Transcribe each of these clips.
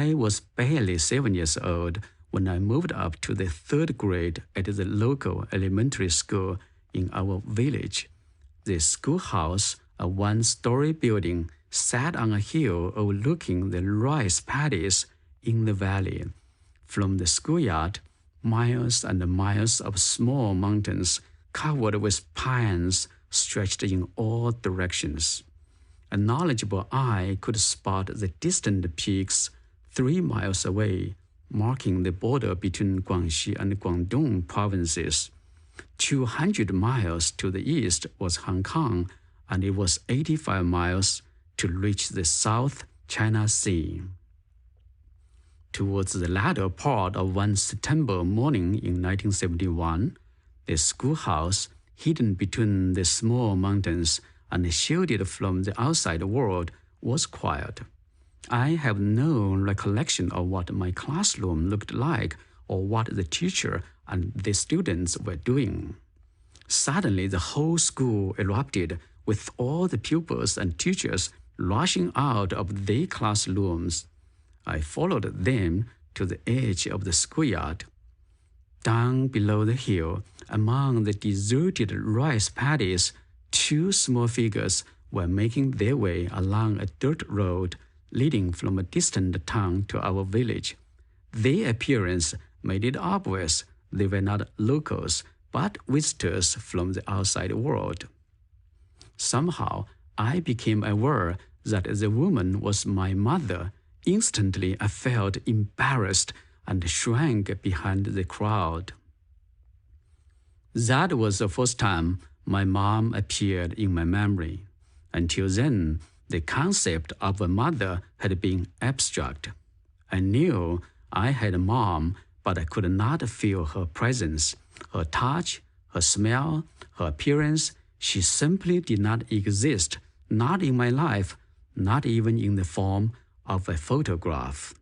I was barely 7 years old when I moved up to the 3rd grade at the local elementary school in our village. The schoolhouse, a one-story building, sat on a hill overlooking the rice paddies in the valley. From the schoolyard, miles and miles of small mountains covered with pines stretched in all directions. A knowledgeable eye could spot the distant peaks 3 miles away, marking the border between Guangxi and Guangdong provinces. 200 miles to the east was Hong Kong, and it was 85 miles to reach the South China Sea. Towards the latter part of one September morning in 1971, the schoolhouse, hidden between the small mountains and shielded from the outside world, was quiet. I have no recollection of what my classroom looked like or what the teacher and the students were doing. Suddenly, the whole school erupted, with all the pupils and teachers rushing out of their classrooms. I followed them to the edge of the schoolyard. Down below the hill, among the deserted rice paddies, 2 small figures were making their way along a dirt road leading from a distant town to our village. Their appearance made it obvious they were not locals, but visitors from the outside world. Somehow, I became aware that the woman was my mother. Instantly, I felt embarrassed and shrank behind the crowd. That was the first time my mom appeared in my memory. Until then, the concept of a mother had been abstract. I knew I had a mom, but I could not feel her presence, her touch, her smell, her appearance. She simply did not exist, not in my life, not even in the form of a photograph.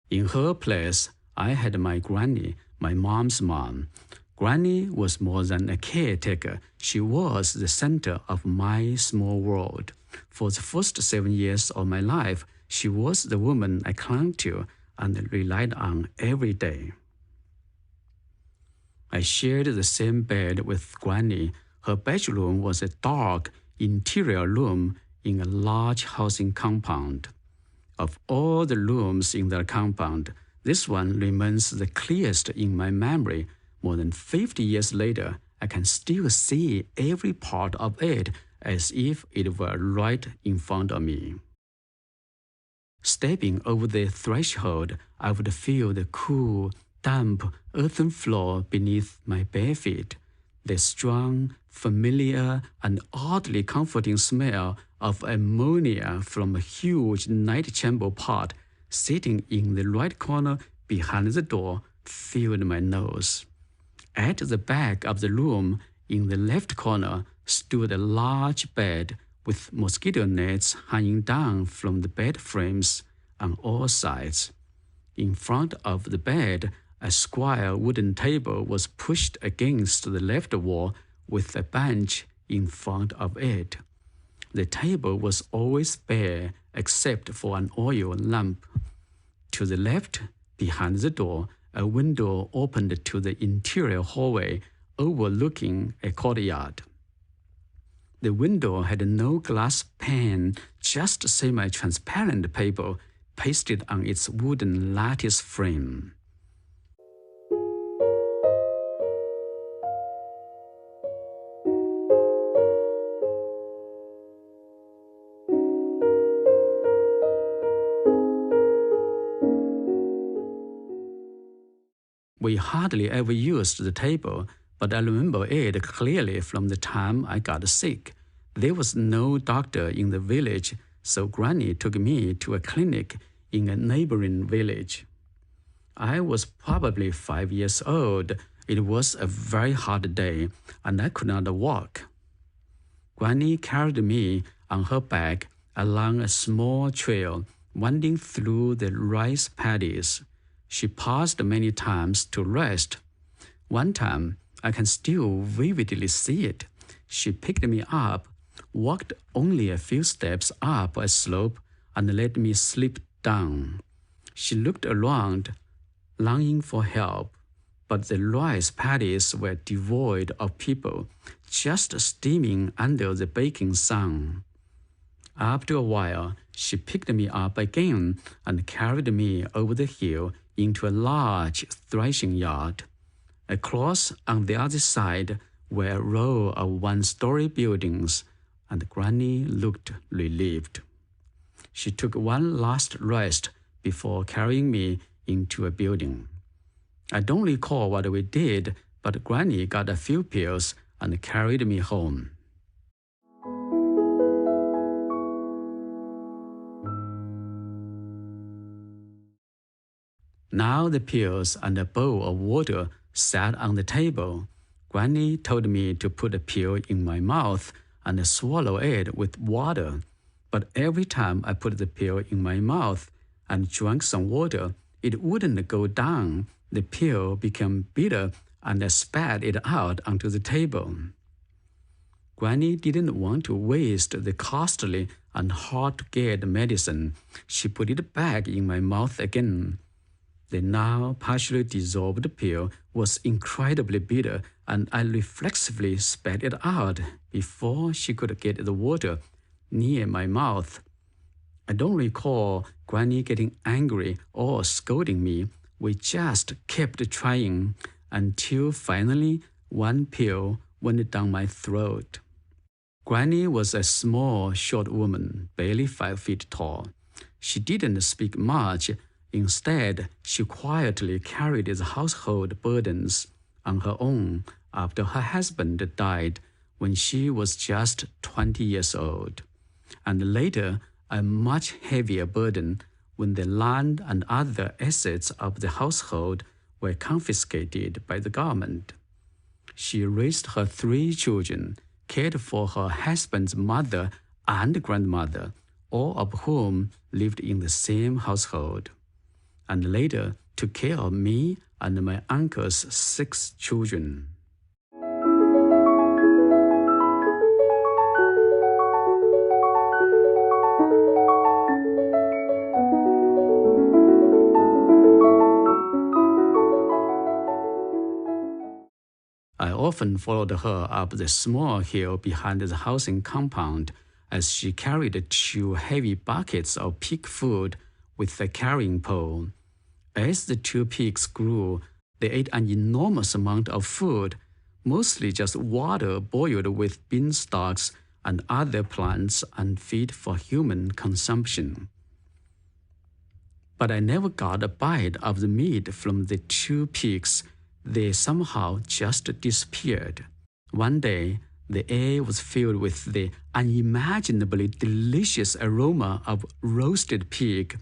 In her place, I had my granny, my mom's mom. Granny was more than a caretaker. She was the center of my small world. For the first 7 years of my life, she was the woman I clung to and relied on every day. I shared the same bed with Granny. Her bedroom was a dark interior room in a large housing compound. Of all the rooms in the compound, this one remains the clearest in my memory. More than 50 years later, I can still see every part of it as if it were right in front of me. Stepping over the threshold, I would feel the cool, damp, earthen floor beneath my bare feet, the strong, familiar, and oddly comforting smell of ammonia from a huge night chamber pot sitting in the right corner behind the door filled my nose. At the back of the room, in the left corner, stood a large bed with mosquito nets hanging down from the bed frames on all sides. In front of the bed, a square wooden table was pushed against the left wall with a bench in front of it. The table was always bare except for an oil lamp. To the left, behind the door, a window opened to the interior hallway overlooking a courtyard. The window had no glass pane, just semi-transparent paper pasted on its wooden lattice frame. We hardly ever used the table, but I remember it clearly from the time I got sick. There was no doctor in the village, so Granny took me to a clinic in a neighboring village. I was probably 5 years old. It was a very hot day, and I could not walk. Granny carried me on her back along a small trail winding through the rice paddies. She paused many times to rest. One time, I can still vividly see it. She picked me up, walked only a few steps up a slope, and let me slip down. She looked around, longing for help, but the rice paddies were devoid of people, just steaming under the baking sun. After a while, she picked me up again and carried me over the hill into a large threshing yard. Across on the other side were a row of one-story buildings, and Granny looked relieved. She took one last rest before carrying me into a building. I don't recall what we did, but Granny got a few pills and carried me home. Now the pills and a bowl of water sat on the table. Granny told me to put a pill in my mouth and swallow it with water. But every time I put the pill in my mouth and drank some water, it wouldn't go down. The pill became bitter and I spat it out onto the table. Granny didn't want to waste the costly and hard-to-get medicine. She put it back in my mouth again. The now partially dissolved pill was incredibly bitter, and I reflexively spat it out before she could get the water near my mouth. I don't recall Granny getting angry or scolding me. We just kept trying until finally one pill went down my throat. Granny was a small, short woman, barely 5 feet tall. She didn't speak much. Instead, she quietly carried the household burdens on her own after her husband died when she was just 20 years old, and later a much heavier burden when the land and other assets of the household were confiscated by the government. She raised her 3 children, cared for her husband's mother and grandmother, all of whom lived in the same household, and later took care of me and my uncle's 6 children. I often followed her up the small hill behind the housing compound as she carried 2 heavy buckets of pig food with a carrying pole. As the 2 pigs grew, they ate an enormous amount of food, mostly just water boiled with beanstalks and other plants and feed for human consumption. But I never got a bite of the meat from the 2 pigs. They somehow just disappeared. One day, the air was filled with the unimaginably delicious aroma of roasted pig,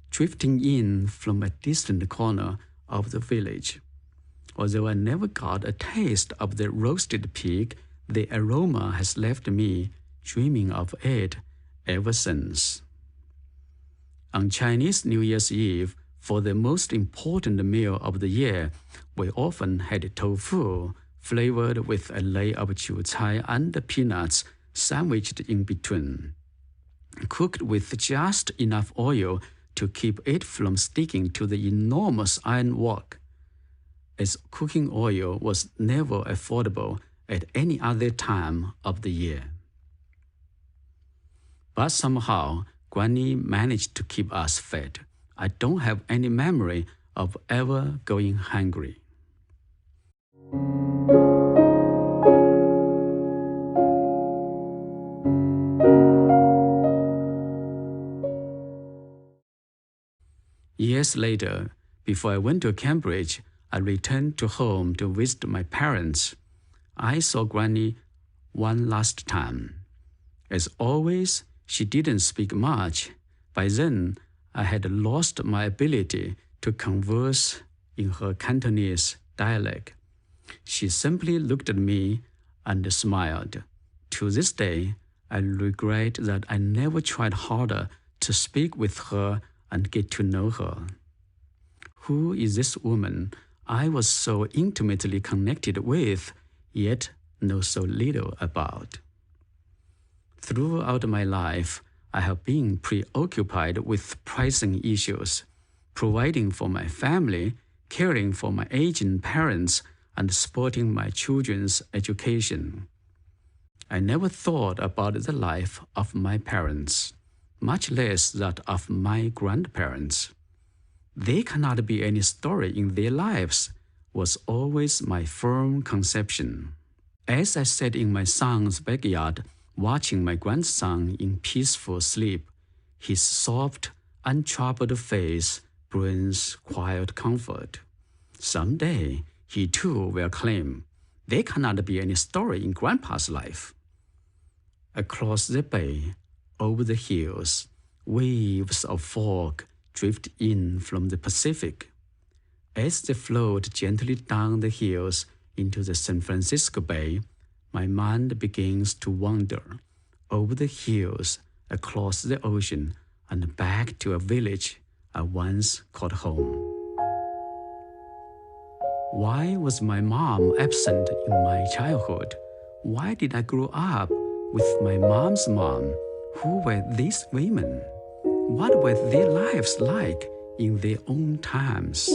drifting in from a distant corner of the village. Although I never got a taste of the roasted pig, the aroma has left me dreaming of it ever since. On Chinese New Year's Eve, for the most important meal of the year, we often had tofu, flavored with a layer of chiu-cai and peanuts sandwiched in between, cooked with just enough oil to keep it from sticking to the enormous iron wok, as cooking oil was never affordable at any other time of the year. But somehow, Granny managed to keep us fed. I don't have any memory of ever going hungry. Years later, before I went to Cambridge, I returned to home to visit my parents. I saw Granny one last time. As always, she didn't speak much. By then, I had lost my ability to converse in her Cantonese dialect. She simply looked at me and smiled. To this day, I regret that I never tried harder to speak with her and get to know her. Who is this woman? I was so intimately connected with, yet know so little about. Throughout my life, I have been preoccupied with pressing issues, providing for my family, caring for my aging parents, and supporting my children's education. I never thought about the life of my parents, much less that of my grandparents. There cannot be any story in their lives, was always my firm conception. As I sat in my son's backyard, watching my grandson in peaceful sleep, his soft, untroubled face brings quiet comfort. Someday, he too will claim, there cannot be any story in Grandpa's life. Across the bay, over the hills, waves of fog drift in from the Pacific. As they float gently down the hills into the San Francisco Bay, my mind begins to wander over the hills, across the ocean, and back to a village I once called home. Why was my mom absent in my childhood? Why did I grow up with my mom's mom? Who were these women? What were their lives like in their own times?